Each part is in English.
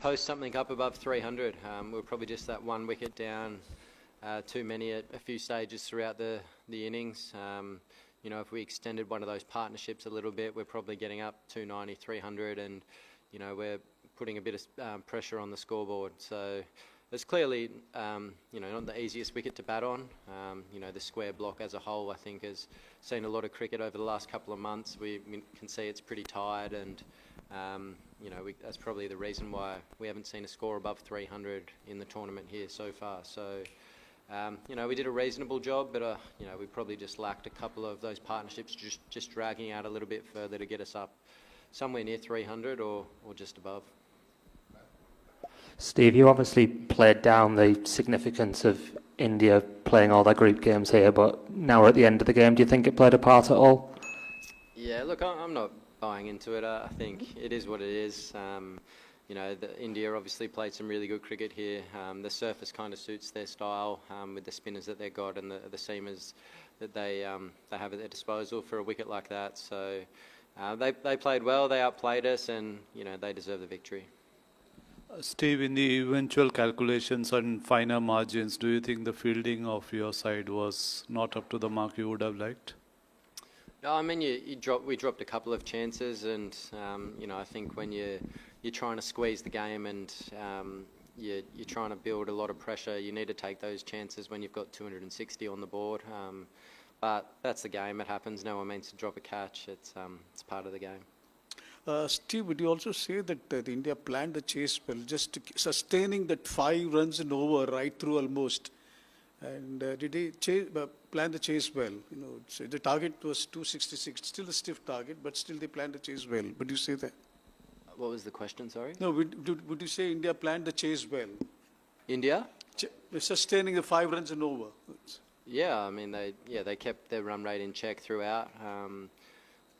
post something up above 300. We're probably just that one wicket down, too many at a few stages throughout the innings. If we extended one of those partnerships a little bit, we're probably getting up 290, 300, and we're putting a bit of pressure on the scoreboard. So it's clearly not the easiest wicket to bat on. The square block as a whole, I think, has seen a lot of cricket over the last couple of months. We can see it's pretty tired, and that's probably the reason why we haven't seen a score above 300 in the tournament here so far. So we did a reasonable job, but we probably just lacked a couple of those partnerships, just dragging out a little bit further to get us up somewhere near 300 or just above. Steve, you obviously played down the significance of India playing all their group games here, but now we're at the end of the game. Do you think it played a part at all? Yeah, look, I'm not buying into it. I think it is what it is. India obviously played some really good cricket here. The surface kind of suits their style with the spinners that they've got and the seamers that they have at their disposal for a wicket like that. So they played well, they outplayed us, and they deserve the victory. Steve, in the eventual calculations and finer margins, do you think the fielding of your side was not up to the mark you would have liked? No, I mean, we dropped a couple of chances, and I think when you're trying to squeeze the game and you're trying to build a lot of pressure, you need to take those chances when you've got 260 on the board. But that's the game; it happens. No one means to drop a catch. It's part of the game. Steve, would you also say that India planned the chase well, just sustaining that 5 runs and over right through almost? And did they plan the chase well? So the target was 266, still a stiff target, but still they planned the chase well. Would you say that? What was the question, sorry? No, would you say India planned the chase well? India? Sustaining the 5 runs and over. Yeah, I mean, they kept their run rate in check throughout.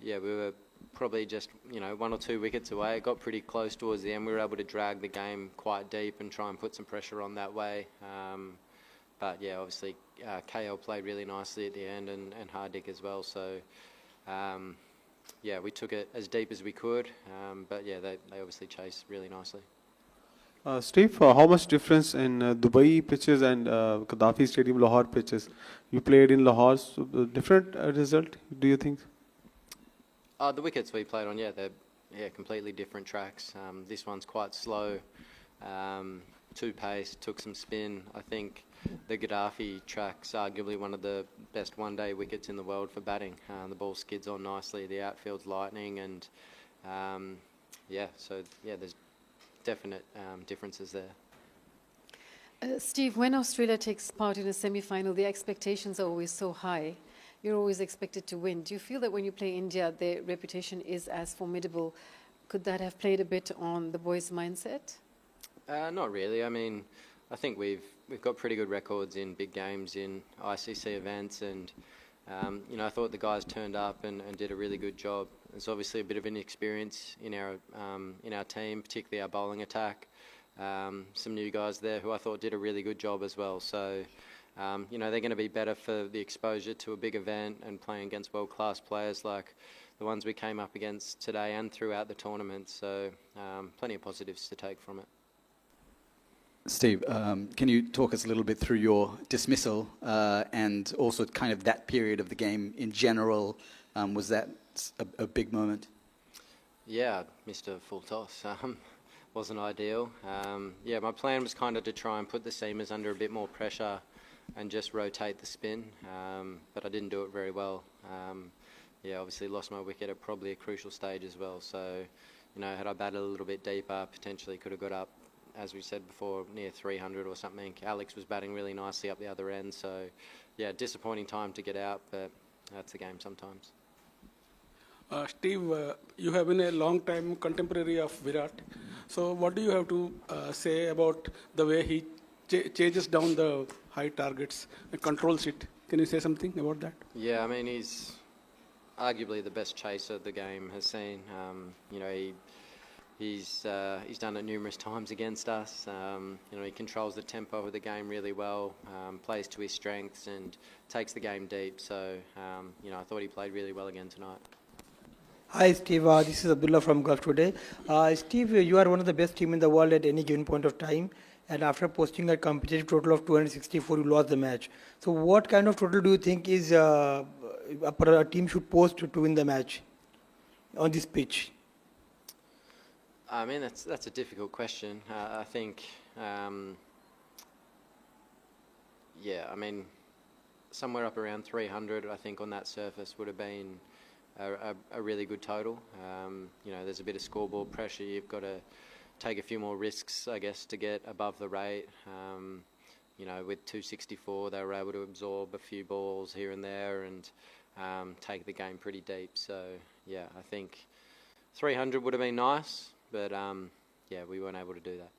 We were probably just 1 or 2 wickets away. It got pretty close towards the end. We were able to drag the game quite deep and try and put some pressure on that way. But yeah, obviously KL played really nicely at the end, and Hardik as well. So we took it as deep as we could. But yeah, they obviously chased really nicely. Steve, how much difference in Dubai pitches and Gaddafi Stadium Lahore pitches? You played in Lahore, so different result, do you think? The wickets we played on, they're completely different tracks. This one's quite slow, 2-pace, took some spin. I think the Gaddafi track's arguably one of the best one-day wickets in the world for batting. The ball skids on nicely, the outfield's lightning, and there's definite differences there. Steve, when Australia takes part in a semi-final, the expectations are always so high. You're always expected to win. Do you feel that when you play India, their reputation is as formidable? Could that have played a bit on the boys' mindset? Not really. I mean, I think we've got pretty good records in big games, in ICC events, and I thought the guys turned up and did a really good job. There's obviously a bit of inexperience in our team, particularly our bowling attack. Some new guys there who I thought did a really good job as well. So. They're going to be better for the exposure to a big event and playing against world-class players like the ones we came up against today and throughout the tournament. So plenty of positives to take from it. Steve, can you talk us a little bit through your dismissal and also kind of that period of the game in general? Was that a big moment? Yeah, missed a full toss. Wasn't ideal. My plan was kind of to try and put the seamers under a bit more pressure and just rotate the spin, but I didn't do it very well. Obviously lost my wicket at probably a crucial stage as well. So, had I batted a little bit deeper, potentially could have got up, as we said before, near 300 or something. Alex was batting really nicely up the other end. So, disappointing time to get out, but that's the game sometimes. Steve, you have been a long time contemporary of Virat. So what do you have to say about the way he chases down the high targets and controls it? Can you say something about that? Yeah, I mean, he's arguably the best chaser the game has seen. He's done it numerous times against us. He controls the tempo of the game really well, plays to his strengths and takes the game deep. So, I thought he played really well again tonight. Hi, Steve. This is Abdullah from Gulf Today. Steve, you are one of the best team in the world at any given point of time. And after posting a competitive total of 264, you lost the match. So, what kind of total do you think is a team should post to win the match on this pitch? I mean, that's a difficult question. I think, yeah, I mean, somewhere up around 300, I think, on that surface would have been a really good total. You know, there's a bit of scoreboard pressure. You've got to take a few more risks, I guess, to get above the rate. You know, with 264, they were able to absorb a few balls here and there and take the game pretty deep. So, yeah, I think 300 would have been nice, but, yeah, we weren't able to do that.